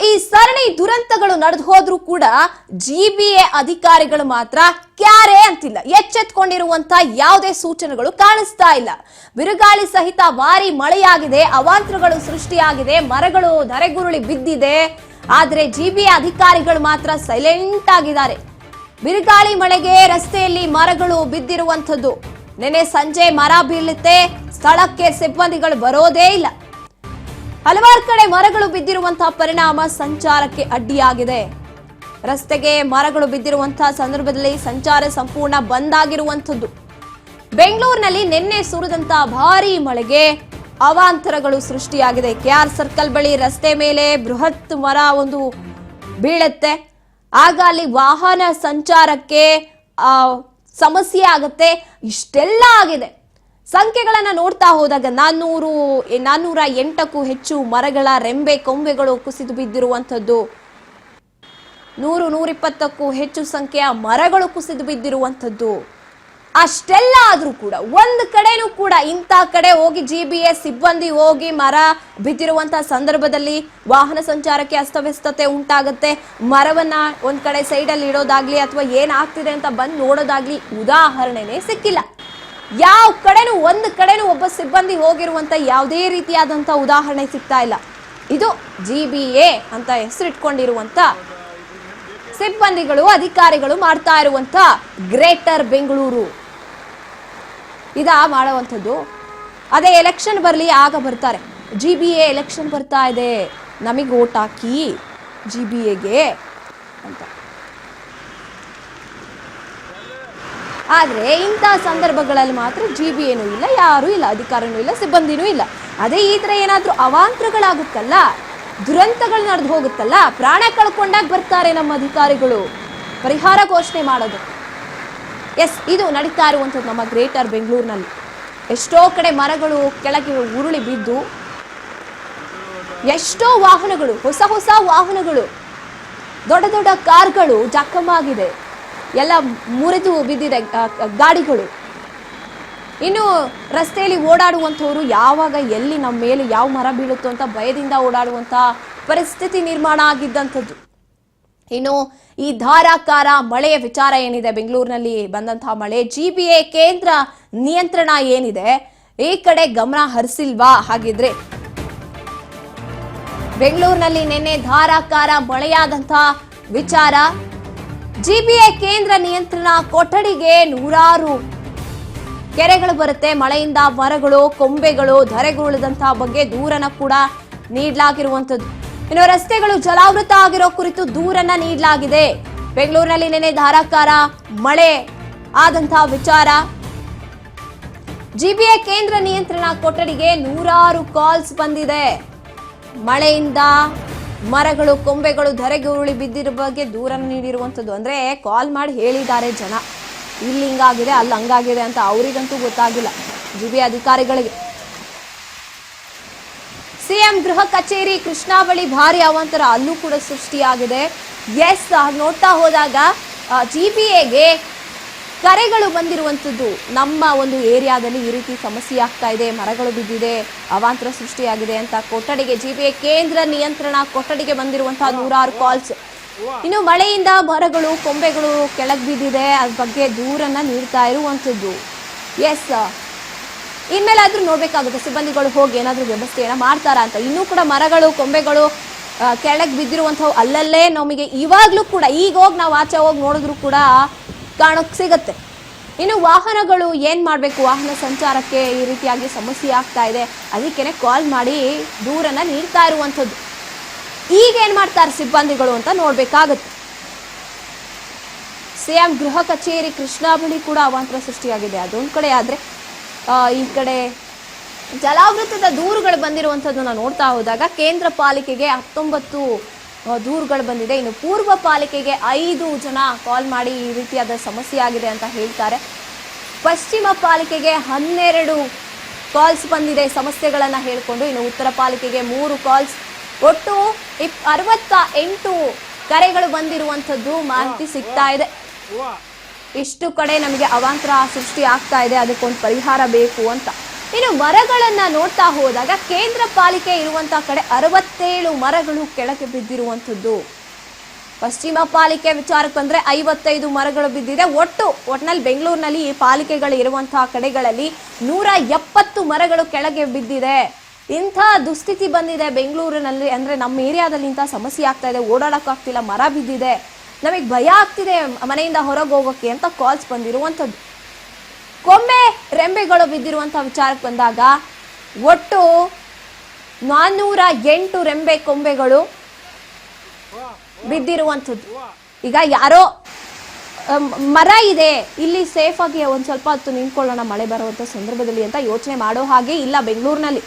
ಈ ಸರಣಿ ದುರಂತಗಳು ನಡೆದು ಹೋದ್ರೂ ಕೂಡ ಜಿಬಿಎ ಅಧಿಕಾರಿಗಳು ಮಾತ್ರ ಕ್ಯಾರೆ ಅಂತಿಲ್ಲ. ಎಚ್ಚೆತ್ಕೊಂಡಿರುವಂತ ಯಾವುದೇ ಸೂಚನೆಗಳು ಕಾಣಿಸ್ತಾ ಇಲ್ಲ. ಬಿರುಗಾಳಿ ಸಹಿತ ಭಾರಿ ಮಳೆಯಾಗಿದೆ, ಅವಾಂತರಗಳು ಸೃಷ್ಟಿಯಾಗಿದೆ, ಮರಗಳು ಧರೆಗುರುಳಿ ಬಿದ್ದಿದೆ. ಆದ್ರೆ ಜಿಬಿಎ ಅಧಿಕಾರಿಗಳು ಮಾತ್ರ ಸೈಲೆಂಟ್ ಆಗಿದ್ದಾರೆ. ಬಿರುಗಾಳಿ ಮಳೆಗೆ ರಸ್ತೆಯಲ್ಲಿ ಮರಗಳು ಬಿದ್ದಿರುವಂತದ್ದು. ನೆನೆ ಸಂಜೆ ಮರ ಬೀಳುತ್ತೆ, ಸ್ಥಳಕ್ಕೆ ಸಿಬ್ಬಂದಿಗಳು ಬರೋದೇ ಇಲ್ಲ. ಹಲವಾರು ಕಡೆ ಮರಗಳು ಬಿದ್ದಿರುವಂತಹ ಪರಿಣಾಮ ಸಂಚಾರಕ್ಕೆ ಅಡ್ಡಿಯಾಗಿದೆ. ರಸ್ತೆಗೆ ಮರಗಳು ಬಿದ್ದಿರುವಂತಹ ಸಂದರ್ಭದಲ್ಲಿ ಸಂಚಾರ ಸಂಪೂರ್ಣ ಬಂದ್ ಆಗಿರುವಂತದ್ದು. ಬೆಂಗಳೂರಿನಲ್ಲಿ ನಿನ್ನೆ ಸುರಿದಂತಹ ಭಾರಿ ಮಳೆಗೆ ಅವಾಂತರಗಳು ಸೃಷ್ಟಿಯಾಗಿದೆ. ಕೆಆರ್ ಸರ್ಕಲ್ ಬಳಿ ರಸ್ತೆ ಮೇಲೆ ಬೃಹತ್ ಮರ ಒಂದು ಬೀಳುತ್ತೆ. ಆಗ ಅಲ್ಲಿ ವಾಹನ ಸಂಚಾರಕ್ಕೆ ಸಮಸ್ಯೆ ಆಗುತ್ತೆ. ಇಷ್ಟೆಲ್ಲ ಆಗಿದೆ. ಸಂಖ್ಯೆಗಳನ್ನ ನೋಡ್ತಾ ಹೋದಾಗ 408ಕ್ಕೂ ಹೆಚ್ಚು ಮರಗಳ ರೆಂಬೆ ಕೊಂಬೆಗಳು ಕುಸಿದು ಬಿದ್ದಿರುವಂತದ್ದು. 120ಕ್ಕೂ ಹೆಚ್ಚು ಸಂಖ್ಯೆಯ ಮರಗಳು ಕುಸಿದು ಬಿದ್ದಿರುವಂತದ್ದು. ಅಷ್ಟೆಲ್ಲ ಆದ್ರೂ ಕೂಡ ಒಂದು ಕಡೆನೂ ಕೂಡ ಇಂಥ ಕಡೆ ಹೋಗಿ ಜಿಬಿಎ ಸಿಬ್ಬಂದಿ ಹೋಗಿ ಮರ ಬಿದ್ದಿರುವಂತಹ ಸಂದರ್ಭದಲ್ಲಿ ವಾಹನ ಸಂಚಾರಕ್ಕೆ ಅಸ್ತವ್ಯಸ್ತತೆ ಉಂಟಾಗುತ್ತೆ. ಮರವನ್ನ ಒಂದ್ ಕಡೆ ಸೈಡಲ್ಲಿ ಇಡೋದಾಗ್ಲಿ ಅಥವಾ ಏನಾಗ್ತಿದೆ ಅಂತ ಬಂದು ನೋಡೋದಾಗ್ಲಿ ಉದಾಹರಣೆನೇ ಸಿಕ್ಕಿಲ್ಲ. ಯಾವ ಕಡೆನೂ ಒಂದು ಕಡೆನೂ ಒಬ್ಬ ಸಿಬ್ಬಂದಿ ಹೋಗಿರುವಂತ ಯಾವುದೇ ರೀತಿಯಾದಂತ ಉದಾಹರಣೆ ಸಿಗ್ತಾ ಇಲ್ಲ. ಇದು ಜಿಬಿಎ ಅಂತ ಹೆಸರಿಟ್ಕೊಂಡಿರುವಂತ ಸಿಬ್ಬಂದಿಗಳು ಅಧಿಕಾರಿಗಳು ಮಾಡ್ತಾ ಇರುವಂತ ಗ್ರೇಟರ್ ಬೆಂಗಳೂರು ಮಾಡುವಂಥದ್ದು. ಅದೇ ಎಲೆಕ್ಷನ್ ಬರಲಿ ಆಗ ಬರ್ತಾರೆ, ಜಿಬಿಎ ಎಲೆಕ್ಷನ್ ಬರ್ತಾ ಇದೆ, ನಮಗೆ ಓಟ್ ಹಾಕಿ ಜಿಬಿಎಗೆ ಅಂತ. ಆದ್ರೆ ಇಂತಹ ಸಂದರ್ಭಗಳಲ್ಲಿ ಮಾತ್ರ ಜಿಬಿಎನೂ ಇಲ್ಲ, ಯಾರೂ ಇಲ್ಲ, ಅಧಿಕಾರನೂ ಇಲ್ಲ, ಸಿಬ್ಬಂದಿನೂ ಇಲ್ಲ. ಅದೇ ಈ ತರ ಏನಾದ್ರೂ ಅವಾಂತರಗಳಾಗುತ್ತಲ್ಲ, ದುರಂತಗಳು ನಡೆದು ಹೋಗುತ್ತಲ್ಲ, ಪ್ರಾಣ ಕಳ್ಕೊಂಡಾಗ ಬರ್ತಾರೆ ನಮ್ಮ ಅಧಿಕಾರಿಗಳು ಪರಿಹಾರ ಘೋಷಣೆ ಮಾಡೋದು. ಎಸ್, ಇದು ನಡೀತಾ ಇರುವಂಥದ್ದು ನಮ್ಮ ಗ್ರೇಟರ್ ಬೆಂಗಳೂರಿನಲ್ಲಿ. ಎಷ್ಟೋ ಕಡೆ ಮರಗಳು ಕೆಳಗೆ ಉರುಳಿ ಬಿದ್ದು ಎಷ್ಟೋ ವಾಹನಗಳು, ಹೊಸ ಹೊಸ ವಾಹನಗಳು, ದೊಡ್ಡ ದೊಡ್ಡ ಕಾರ್ಗಳು ಜಖಮಾಗಿದೆ, ಎಲ್ಲ ಮುರಿದು ಬಿದ್ದಿದೆ ಗಾಡಿಗಳು. ಇನ್ನು ರಸ್ತೆಯಲ್ಲಿ ಓಡಾಡುವಂಥವ್ರು ಯಾವಾಗ ಎಲ್ಲಿ ನಮ್ಮ ಮೇಲೆ ಯಾವ ಮರ ಬೀಳುತ್ತೋ ಅಂತ ಭಯದಿಂದ ಓಡಾಡುವಂಥ ಪರಿಸ್ಥಿತಿ ನಿರ್ಮಾಣ ಆಗಿದ್ದಂಥದ್ದು. ಇನ್ನು ಈ ಧಾರಾಕಾರ ಮಳೆಯ ವಿಚಾರ ಏನಿದೆ, ಬೆಂಗಳೂರಿನಲ್ಲಿ ಬಂದಂತಹ ಮಳೆ, ಜಿಬಿಎ ಕೇಂದ್ರ ನಿಯಂತ್ರಣ ಏನಿದೆ, ಈ ಕಡೆ ಗಮನ ಹರಿಸಿಲ್ವಾ? ಹಾಗಿದ್ರೆ ಬೆಂಗಳೂರಿನಲ್ಲಿ ನಿನ್ನೆ ಧಾರಾಕಾರ ಮಳೆಯಾದಂತಹ ವಿಚಾರ, ಜಿಬಿಎ ಕೇಂದ್ರ ನಿಯಂತ್ರಣ ಕೊಠಡಿಗೆ ನೂರಾರು ಕೆರೆಗಳು ಬರುತ್ತೆ. ಮಳೆಯಿಂದ ಮರಗಳು ಕೊಂಬೆಗಳು ಧರೆಗುರುಳಿದಂತಹ ಬಗ್ಗೆ ದೂರನ್ನ ಕೂಡ ನೀಡಲಾಗಿರುವಂತದ್ದು. ಇನ್ನು ರಸ್ತೆಗಳು ಜಲಾವೃತ ಆಗಿರೋ ಕುರಿತು ದೂರನ್ನ ನೀಡಲಾಗಿದೆ. ಬೆಂಗಳೂರಿನಲ್ಲಿ ನಿನ್ನೆ ಧಾರಾಕಾರ ಮಳೆ ಆದಂತಹ ವಿಚಾರ, ಜಿಬಿಎ ಕೇಂದ್ರ ನಿಯಂತ್ರಣ ಕೊಠಡಿಗೆ ನೂರಾರು ಕಾಲ್ಸ್ ಬಂದಿದೆ. ಮಳೆಯಿಂದ ಮರಗಳು ಕೊಂಬೆಗಳು ಧರೆಗುರುಳಿ ಬಿದ್ದಿರೋ ಬಗ್ಗೆ ದೂರನ್ನ ನೀಡಿರುವಂತದ್ದು. ಅಂದ್ರೆ ಕಾಲ್ ಮಾಡಿ ಹೇಳಿದ್ದಾರೆ ಜನ, ಇಲ್ಲಿ ಹಿಂಗಾಗಿದೆ ಅಲ್ಲಿ ಹಂಗಾಗಿದೆ ಅಂತ. ಅವರಿಗಂತೂ ಗೊತ್ತಾಗಿಲ್ಲ ಜಿಬಿಎ ಅಧಿಕಾರಿಗಳಿಗೆ. ಸಿಎಂ ಗೃಹ ಕಚೇರಿ ಕೃಷ್ಣಾ ಬಳಿ ಭಾರಿ ಅವಾಂತರ, ಅಲ್ಲೂ ಕೂಡ ಸೃಷ್ಟಿಯಾಗಿದೆ. ಎಸ್, ನೋಡ್ತಾ ಹೋದಾಗ ಜಿಬಿಎಗೆ ಕರೆಗಳು ಬಂದಿರುವಂಥದ್ದು. ನಮ್ಮ ಒಂದು ಏರಿಯಾದಲ್ಲಿ ಈ ರೀತಿ ಸಮಸ್ಯೆ ಆಗ್ತಾ ಇದೆ, ಮರಗಳು ಬಿದ್ದಿದೆ, ಅವಾಂತರ ಸೃಷ್ಟಿಯಾಗಿದೆ ಅಂತ ಕೊಠಡಿಗೆ, ಜಿಬಿಎ ಕೇಂದ್ರ ನಿಯಂತ್ರಣ ಕೊಠಡಿಗೆ ಬಂದಿರುವಂತಹ ನೂರಾರು ಕಾಲ್ಸ್. ಇನ್ನು ಮಳೆಯಿಂದ ಮರಗಳು ಕೊಂಬೆಗಳು ಕೆಳಗೆ ಬಿದ್ದಿದೆ, ಅದ್ರ ಬಗ್ಗೆ ದೂರನ್ನ ನೀಡ್ತಾ ಇರುವಂಥದ್ದು. ಎಸ್, ಇನ್ಮೇಲಾದ್ರೂ ನೋಡ್ಬೇಕಾಗುತ್ತೆ ಸಿಬ್ಬಂದಿಗಳು ಹೋಗಿ ಏನಾದ್ರೂ ವ್ಯವಸ್ಥೆಯನ್ನ ಮಾಡ್ತಾರಾ ಅಂತ. ಇನ್ನೂ ಕೂಡ ಮರಗಳು ಕೊಂಬೆಗಳು ಕೆಳಗೆ ಬಿದ್ದಿರುವಂಥವು ಅಲ್ಲಲ್ಲೇ ನಮಗೆ ಇವಾಗ್ಲೂ ಕೂಡ, ಈಗ ಹೋಗಿ ನಾವು ಆಚೆ ಹೋಗಿ ನೋಡಿದ್ರು ಕೂಡ ಕಾಣೋಕ್ ಸಿಗತ್ತೆ. ಇನ್ನು ವಾಹನಗಳು ಏನ್ ಮಾಡ್ಬೇಕು, ವಾಹನ ಸಂಚಾರಕ್ಕೆ ಈ ರೀತಿಯಾಗಿ ಸಮಸ್ಯೆ ಆಗ್ತಾ ಇದೆ, ಅದಕ್ಕೇನೆ ಕಾಲ್ ಮಾಡಿ ದೂರನ್ನ ನೀಡ್ತಾ ಇರುವಂಥದ್ದು. ಈಗ ಏನ್ ಮಾಡ್ತಾರೆ ಸಿಬ್ಬಂದಿಗಳು ಅಂತ ನೋಡ್ಬೇಕಾಗತ್ತೆ. ಸಿಎಂ ಗೃಹ ಕಚೇರಿ ಕೃಷ್ಣಾ ಬಳಿ ಕೂಡ ಅವಾಂತರ ಸೃಷ್ಟಿಯಾಗಿದೆ. ಅದೊಂದು ಕಡೆ ಆದ್ರೆ ಈ ಕಡೆ ಜಲಾವೃತದ ದೂರುಗಳು ಬಂದಿರುವಂಥದ್ದನ್ನ ನೋಡ್ತಾ ಹೋದಾಗ ಕೇಂದ್ರ ಪಾಲಿಕೆಗೆ 19 ದೂರುಗಳು ಬಂದಿದೆ. ಇನ್ನು ಪೂರ್ವ ಪಾಲಿಕೆಗೆ 5 ಜನ ಕಾಲ್ ಮಾಡಿ ಈ ರೀತಿಯಾದ ಸಮಸ್ಯೆ ಆಗಿದೆ ಅಂತ ಹೇಳ್ತಾರೆ. ಪಶ್ಚಿಮ ಪಾಲಿಕೆಗೆ 12 ಕಾಲ್ಸ್ ಬಂದಿದೆ ಸಮಸ್ಯೆಗಳನ್ನ ಹೇಳ್ಕೊಂಡು. ಇನ್ನು ಉತ್ತರ ಪಾಲಿಕೆಗೆ 3 ಕಾಲ್ಸ್, ಒಟ್ಟು 68 ಕರೆಗಳು ಬಂದಿರುವಂಥದ್ದು ಮಾಹಿತಿ ಸಿಗ್ತಾ ಇದೆ. ಇಷ್ಟು ಕಡೆ ನಮಗೆ ಅವಾಂತರ ಸೃಷ್ಟಿ ಆಗ್ತಾ ಇದೆ, ಅದಕ್ಕೊಂದು ಪರಿಹಾರ ಬೇಕು ಅಂತ. ಇನ್ನು ಮರಗಳನ್ನ ನೋಡ್ತಾ ಹೋದಾಗ ಕೇಂದ್ರ ಪಾಲಿಕೆ ಇರುವಂತಹ ಕಡೆ 67 ಮರಗಳು ಕೆಳಗೆ ಬಿದ್ದಿರುವಂಥದ್ದು. ಪಶ್ಚಿಮ ಪಾಲಿಕೆ ವಿಚಾರಕ್ಕೆ ಬಂದ್ರೆ 55 ಮರಗಳು ಬಿದ್ದಿದೆ. ಒಟ್ಟಿನಲ್ಲಿ ಬೆಂಗಳೂರಿನಲ್ಲಿ ಈ ಪಾಲಿಕೆಗಳು ಇರುವಂತಹ ಕಡೆಗಳಲ್ಲಿ 170 ಮರಗಳು ಕೆಳಗೆ ಬಿದ್ದಿದೆ. ಇಂಥ ದುಸ್ಥಿತಿ ಬಂದಿದೆ ಬೆಂಗಳೂರಿನಲ್ಲಿ. ಅಂದ್ರೆ ನಮ್ಮ ಏರಿಯಾದಲ್ಲಿ ಇಂಥ ಸಮಸ್ಯೆ ಆಗ್ತಾ ಇದೆ, ಓಡಾಡಕ್ಕಾಗ್ತಿಲ್ಲ, ಮರ ಬಿದ್ದಿದೆ, ನಮಗೆ ಭಯ ಆಗ್ತಿದೆ ಮನೆಯಿಂದ ಹೊರಗೆ ಹೋಗೋಕ್ಕೆ ಅಂತ ಕಾಲ್ಸ್ ಬಂದಿರುವಂಥದ್ದು. ಕೊಂಬೆ ರೆಂಬೆಗಳು ಬಿದ್ದಿರುವಂಥ ವಿಚಾರಕ್ಕೆ ಬಂದಾಗ ಒಟ್ಟು 408 ರೆಂಬೆ ಕೊಂಬೆಗಳು ಬಿದ್ದಿರುವಂಥದ್ದು. ಈಗ ಯಾರೋ ಮರ ಇದೆ ಇಲ್ಲಿ ಸೇಫ್ ಆಗಿ ಒಂದ್ ಸ್ವಲ್ಪ ಹೊತ್ತು ನಿಂತ್ಕೊಳ್ಳೋಣ ಮಳೆ ಬರುವಂಥ ಸಂದರ್ಭದಲ್ಲಿ ಅಂತ ಯೋಚನೆ ಮಾಡೋ ಹಾಗೆ ಇಲ್ಲ. ಬೆಂಗಳೂರಿನಲ್ಲಿ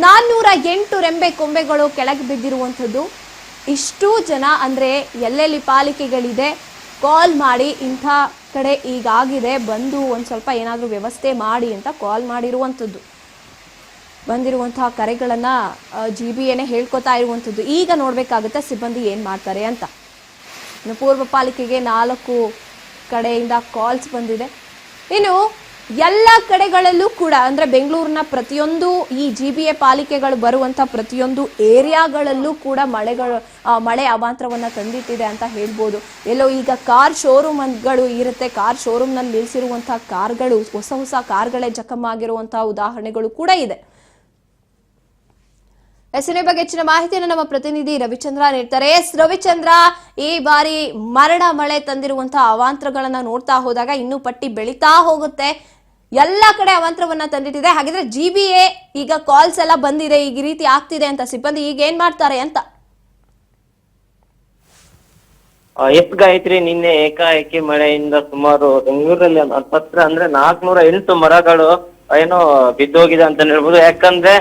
408 ರೆಂಬೆ ಕೊಂಬೆಗಳು ಕೆಳಗೆ ಬಿದ್ದಿರುವಂಥದ್ದು. ಇಷ್ಟು ಜನ ಅಂದ್ರೆ ಎಲ್ಲೆಲ್ಲಿ ಪಾಲಿಕೆಗಳಿದೆ ಕಾಲ್ ಮಾಡಿ ಇಂಥ ಕಡೆ ಈಗಾಗಿದೆ, ಬಂದು ಒಂದು ಸ್ವಲ್ಪ ಏನಾದರೂ ವ್ಯವಸ್ಥೆ ಮಾಡಿ ಅಂತ ಕಾಲ್ ಮಾಡಿರುವಂಥದ್ದು. ಬಂದಿರುವಂತಹ ಕರೆಗಳನ್ನು GBAನೇ ಹೇಳ್ಕೊತಾ ಇರುವಂಥದ್ದು. ಈಗ ನೋಡಬೇಕಾಗುತ್ತೆ ಸಿಬ್ಬಂದಿ ಏನು ಮಾಡ್ತಾರೆ ಅಂತ. ಇನ್ನು ಪೂರ್ವ ಪಾಲಿಕೆಗೆ 4 ಕಡೆಯಿಂದ ಕಾಲ್ಸ್ ಬಂದಿದೆ. ಇನ್ನು ಎಲ್ಲ ಕಡೆಗಳಲ್ಲೂ ಕೂಡ ಅಂದರೆ ಬೆಂಗಳೂರಿನ ಪ್ರತಿಯೊಂದು ಈ GBA ಪಾಲಿಕೆಗಳು ಬರುವಂಥ ಪ್ರತಿಯೊಂದು ಏರಿಯಾಗಳಲ್ಲೂ ಕೂಡ ಮಳೆ ಅವಾಂತರವನ್ನು ತಂದಿಟ್ಟಿದೆ ಅಂತ ಹೇಳ್ಬೋದು. ಎಲ್ಲೋ ಈಗ ಕಾರ್ ಶೋರೂಮ್ಗಳು ಇರುತ್ತೆ, ಕಾರ್ ಶೋರೂಮ್ನಲ್ಲಿ ನಿಲ್ಲಿಸಿರುವಂಥ ಕಾರ್ಗಳು ಹೊಸ ಕಾರ್ಗಳೇ ಜಖಮಾಗಿರುವಂಥ ಉದಾಹರಣೆಗಳು ಕೂಡ ಇದೆ. ಎಸ್ಎನ್ಎ ಬಗ್ಗೆ ಹೆಚ್ಚಿನ ಮಾಹಿತಿಯನ್ನು ನಮ್ಮ ಪ್ರತಿನಿಧಿ ರವಿಚಂದ್ರ ನೀಡ್ತಾರೆ. ರವಿಚಂದ್ರ, ಈ ಬಾರಿ ಮಳೆ ತಂದಿರುವಂತಹ ಅವಾಂತರಗಳನ್ನ ನೋಡ್ತಾ ಹೋದಾಗ ಇನ್ನೂ ಪಟ್ಟಿ ಬೆಳೀತಾ ಹೋಗುತ್ತೆ. ಎಲ್ಲ ಕಡೆ ಅವಾಂತರವನ್ನ ತಂದಿಟ್ಟಿದೆ. ಹಾಗಿದ್ರೆ GBA ಈಗ ಕಾಲ್ಸ್ ಎಲ್ಲ ಬಂದಿದೆ, ಈಗ ರೀತಿ ಆಗ್ತಿದೆ ಅಂತ ಸಿಬ್ಬಂದಿ ಈಗ ಏನ್ ಮಾಡ್ತಾರೆ ಅಂತ? ಎಸ್ ಗಾಯತ್ರಿ, ನಿನ್ನೆ ಏಕಾಏಕಿ ಮಳೆಯಿಂದ ಸುಮಾರು ಬೆಂಗಳೂರಲ್ಲಿ ಹತ್ರ ಅಂದ್ರೆ 408 ಮರಗಳು ಏನೋ ಬಿದ್ದೋಗಿದೆ ಅಂತ ಹೇಳ್ಬೋದು. ಯಾಕಂದ್ರೆ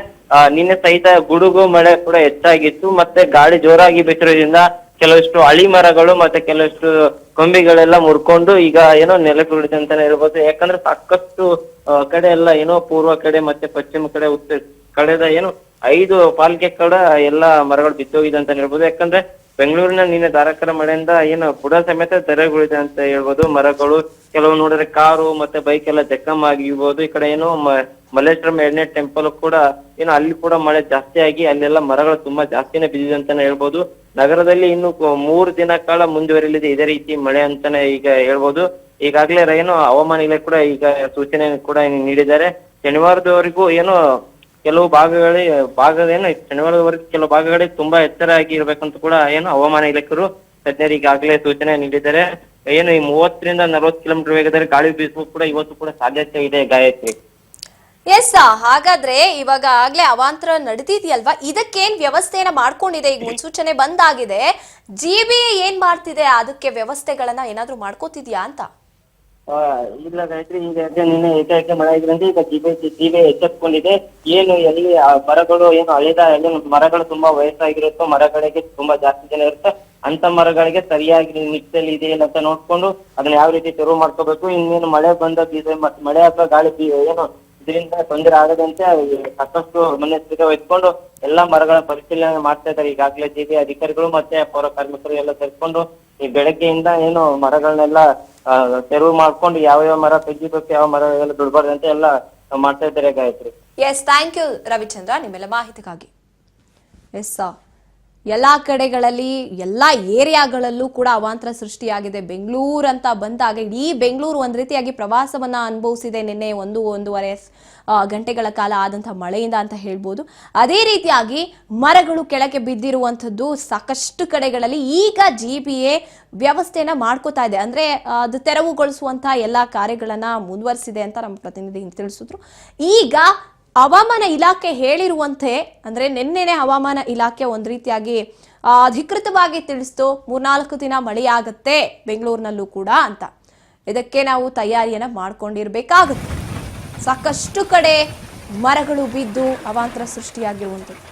ನಿನ್ನೆ ಸಹಿತ ಗುಡುಗು ಮಳೆ ಕೂಡ ಹೆಚ್ಚಾಗಿತ್ತು, ಮತ್ತೆ ಗಾಳಿ ಜೋರಾಗಿ ಬಿಟ್ಟಿರೋದ್ರಿಂದ ಕೆಲವಷ್ಟು ಹಳಿ ಮರಗಳು ಮತ್ತೆ ಕೆಲವಷ್ಟು ಕೊಂಬೆಗಳೆಲ್ಲ ಮುರ್ಕೊಂಡು ಈಗ ಏನೋ ನೆಲಕ್ಕೆ ಉಳಿದೆ ಅಂತಾನೆ ಹೇಳ್ಬೋದು. ಯಾಕಂದ್ರೆ ಸಾಕಷ್ಟು ಕಡೆ ಎಲ್ಲ ಏನೋ ಪೂರ್ವ ಕಡೆ ಮತ್ತೆ ಪಶ್ಚಿಮ ಕಡೆ ಉತ್ತರ ಕಡೆದ ಏನು 5 ಪಾಲಿಕೆ ಕಡೆ ಎಲ್ಲಾ ಮರಗಳು ಬಿದ್ದೋಗಿದೆ ಅಂತ ಹೇಳ್ಬೋದು. ಯಾಕಂದ್ರೆ ಬೆಂಗಳೂರಿನ ನಿನ್ನೆ ಧಾರಾಕಾರ ಮಳೆಯಿಂದ ಏನು ಬುಡ ಸಮೇತ ತೆರೆಗುಳಿದೆ ಅಂತ ಹೇಳ್ಬೋದು. ಮರಗಳು ಕೆಲವು ನೋಡಿದ್ರೆ ಕಾರು ಮತ್ತೆ ಬೈಕ್ ಎಲ್ಲ ಜಖಮ್ ಆಗಿರ್ಬೋದು. ಈ ಕಡೆ ಏನು ಮಲ್ಲೇಶ್ವರಂ 2ನೇ ಟೆಂಪಲ್ ಕೂಡ ಏನು ಅಲ್ಲಿ ಕೂಡ ಮಳೆ ಜಾಸ್ತಿ ಆಗಿ ಅಲ್ಲೆಲ್ಲ ಮರಗಳು ತುಂಬಾ ಜಾಸ್ತಿನೇ ಬಿದ್ದಿದೆ ಅಂತಾನೆ ಹೇಳ್ಬೋದು. ನಗರದಲ್ಲಿ ಇನ್ನು 3 ದಿನ ಕಾಲ ಮುಂದುವರಿಲಿದೆ ಇದೇ ರೀತಿ ಮಳೆ ಅಂತಾನೆ ಈಗ ಹೇಳ್ಬೋದು. ಈಗಾಗಲೇ ಏನು ಹವಾಮಾನ ಇಲಾಖೆ ಕೂಡ ಈಗ ಸೂಚನೆ ಕೂಡ ನೀಡಿದ್ದಾರೆ. ಶನಿವಾರದವರೆಗೂ ಏನು ಕೆಲವು ಶನಿವಾರದವರೆಗೂ ಕೆಲವು ಭಾಗಗಳಿಗೆ ತುಂಬಾ ಎಚ್ಚರ ಆಗಿ ಇರ್ಬೇಕಂತ ಕೂಡ ಏನು ಹವಾಮಾನ ಇಲಾಖೆಯರು ತಜ್ಞರು ಈಗಾಗಲೇ ಸೂಚನೆ ನೀಡಿದ್ದಾರೆ. ಏನು ಈ 30ರಿಂದ 40 ಕಿಲೋಮೀಟರ್ ವೇಗದಲ್ಲಿ ಗಾಳಿ ಬೀಸುವ ಕೂಡ ಇವತ್ತು ಕೂಡ ಸಾಧ್ಯತೆ ಇದೆ ಗಾಯತ್ರಿ. ಎಸ್, ಹಾಗಾದ್ರೆ ಇವಾಗ ಆಗ್ಲೇ ಅವಾಂತರ ನಡೆದಿದೆಯಲ್ವಾ, ಇದಕ್ಕೇನ್ ವ್ಯವಸ್ಥೆಯನ್ನ ಮಾಡ್ಕೊಂಡಿದೆ? ಈಗ ಮುನ್ಸೂಚನೆ ಬಂದಾಗಿದೆ, GBA ಏನ್ ಮಾಡ್ತಿದೆ? ಅದಕ್ಕೆ ವ್ಯವಸ್ಥೆಗಳನ್ನ ಏನಾದ್ರು ಮಾಡ್ಕೋತಿದ್ಯಾ ಅಂತ? ಇಲ್ಲ ಗಾಯತ್ರಿ, ಈಗ ನಿನ್ನೆ ಏಕಾಏಕಿ ಮಳೆ ಆಗಿದ್ರೆ ಈಗ GBA ಎಚ್ಚೆತ್ಕೊಂಡಿದೆ. ಏನು ಎಲ್ಲಿ ಮರಗಳು ಏನು ಹಳೆದ ಮರಗಳು ತುಂಬಾ ವಯಸ್ಸಾಗಿರುತ್ತೋ, ಮರಗಳಿಗೆ ತುಂಬಾ ಜಾಸ್ತಿ ಜನ ಇರುತ್ತೆ, ಅಂತ ಮರಗಳಿಗೆ ಸರಿಯಾಗಿ ನಿಚ್ಚಲ್ಲಿ ಇದೆ ಇಲ್ಲ ಅಂತ ನೋಡ್ಕೊಂಡು ಅದನ್ನ ಯಾವ ರೀತಿ ತೆರವು ಮಾಡ್ಕೋಬೇಕು. ಇನ್ನೇನು ಮಳೆ ಬಂದ ಮತ್ತೆ ಮಳೆ ಅಥವಾ ಗಾಳಿ ಏನು ಇದರಿಂದ ತೊಂದರೆ ಆಗದಂತೆ ಸಾಕಷ್ಟು ಮುನ್ನೆಚ್ಚರಿಕೆ ವಹಿಸ್ಕೊಂಡು ಎಲ್ಲಾ ಮರಗಳ ಪರಿಶೀಲನೆ ಮಾಡ್ತಾ ಇದ್ದಾರೆ ಈಗಾಗಲೇ GBA ಅಧಿಕಾರಿಗಳು ಮತ್ತೆ ಪೌರ ಕಾರ್ಮಿಕರು ಎಲ್ಲ ಸೇರ್ಕೊಂಡು. ಈ ಬೆಳಗ್ಗೆಯಿಂದ ಏನು ಮರಗಳನ್ನೆಲ್ಲ ತೆರವು ಮಾಡ್ಕೊಂಡು ಯಾವ ಮರ ತೆಗಿಬೇಕು, ಯಾವ ಮರ ಎಲ್ಲ ಬಿಡಬಾರ್ದು ಅಂತ ಎಲ್ಲ ಮಾಡ್ತಾ ಇದ್ದಾರೆ Gayathri. Yes, thank you Ravichandra ನಿಮ್ಮೆಲ್ಲ ಮಾಹಿತಿಗಾಗಿ. ಎಸ್, ಎಲ್ಲಾ ಕಡೆಗಳಲ್ಲಿ ಎಲ್ಲಾ ಏರಿಯಾಗಳಲ್ಲೂ ಕೂಡ ಅವಾಂತರ ಸೃಷ್ಟಿಯಾಗಿದೆ. ಬೆಂಗಳೂರು ಅಂತ ಬಂದಾಗ ಇಡೀ ಬೆಂಗಳೂರು ಒಂದ್ ರೀತಿಯಾಗಿ ಪ್ರವಾಸವನ್ನ ಅನುಭವಿಸಿದೆ ನಿನ್ನೆ 1-1.5 ಗಂಟೆಗಳ ಕಾಲ ಆದಂತಹ ಮಳೆಯಿಂದ ಅಂತ ಹೇಳ್ಬೋದು. ಅದೇ ರೀತಿಯಾಗಿ ಮರಗಳು ಕೆಳಗೆ ಬಿದ್ದಿರುವಂಥದ್ದು ಸಾಕಷ್ಟು ಕಡೆಗಳಲ್ಲಿ. ಈಗ GBA ವ್ಯವಸ್ಥೆಯನ್ನ ಮಾಡ್ಕೋತಾ ಇದೆ, ಅಂದ್ರೆ ಅದು ತೆರವುಗೊಳಿಸುವಂತಹ ಎಲ್ಲಾ ಕಾರ್ಯಗಳನ್ನ ಮುಂದುವರಿಸಿದೆ ಅಂತ ನಮ್ಮ ಪ್ರತಿನಿಧಿ ತಿಳಿಸಿದ್ರು. ಈಗ ಹವಾಮಾನ ಇಲಾಖೆ ಹೇಳಿರುವಂತೆ ಅಂದ್ರೆ ನಿನ್ನೆನೆ ಹವಾಮಾನ ಇಲಾಖೆ ಒಂದ್ ರೀತಿಯಾಗಿ ಅಧಿಕೃತವಾಗಿ ತಿಳಿಸ್ತು 3-4 ದಿನ ಮಳೆಯಾಗತ್ತೆ ಬೆಂಗಳೂರಿನಲ್ಲೂ ಕೂಡ ಅಂತ. ಇದಕ್ಕೆ ನಾವು ತಯಾರಿಯನ್ನ ಮಾಡ್ಕೊಂಡಿರ್ಬೇಕಾಗುತ್ತೆ. ಸಾಕಷ್ಟು ಕಡೆ ಮರಗಳು ಬಿದ್ದು ಅವಾಂತರ ಸೃಷ್ಟಿಯಾಗಿರುವಂಥದ್ದು.